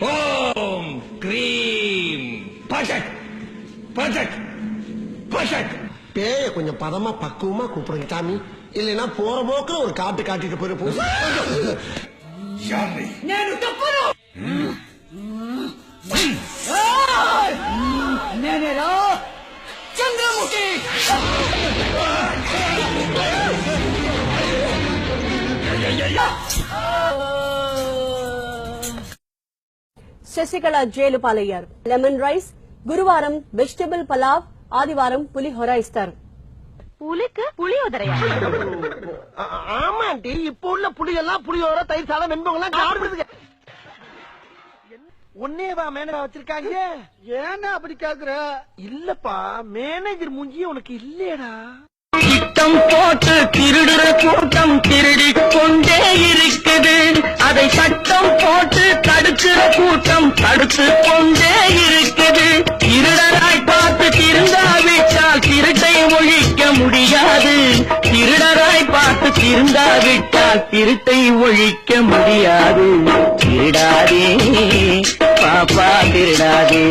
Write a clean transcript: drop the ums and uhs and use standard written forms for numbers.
ஓம் cream பஜக் பஜக் பஜக். பேய கொஞ்சம் பதமா பக்குவமா கூப்பிடுங்க சாமி, இல்லைன்னா போற போக்குல ஒரு காட்டு காட்டிட்டு போயிரு. யானை నేను తప్పను నేనేరా చంద్రముఖి. శశికళ జైలు పాలయ్యారు. లెమన్ రైస్, గురువారం వెజిటబుల్ పలావ్, ఆదివారం పులిహోర ఇస్తారు. புலிக்கு புளியோதரையா? ஆமா ஆண்டி, இப்ப உள்ள புளியெல்லாம் புளியோர தயிர் சாதம் வெண்பொங்கலாம் சாப்பிடுதுங்க. ஒன்னேவா மேனேஜர் வச்சிருக்காங்க. ஏன்னா அப்படி கேக்குற? இல்லப்பா, மேனேஜர் மூஞ்சி உனக்கு இல்லையடா. திட்டம் போட்டு திருடுற கூட்டம் திருடிக் கொண்டே இருக்குது. அதை சட்டம் போட்டு தடுக்கிற கூட்டம் தடுத்து கொண்டே இருக்குது. திருடராய் பார்த்து திருந்தாவிட்டால் திருட்டை ஒழிக்க முடியாது. திருடராய் பார்த்து திருந்தாவிட்டால் திருட்டை ஒழிக்க முடியாது. திருடாதே பாப்பா திருடாதே.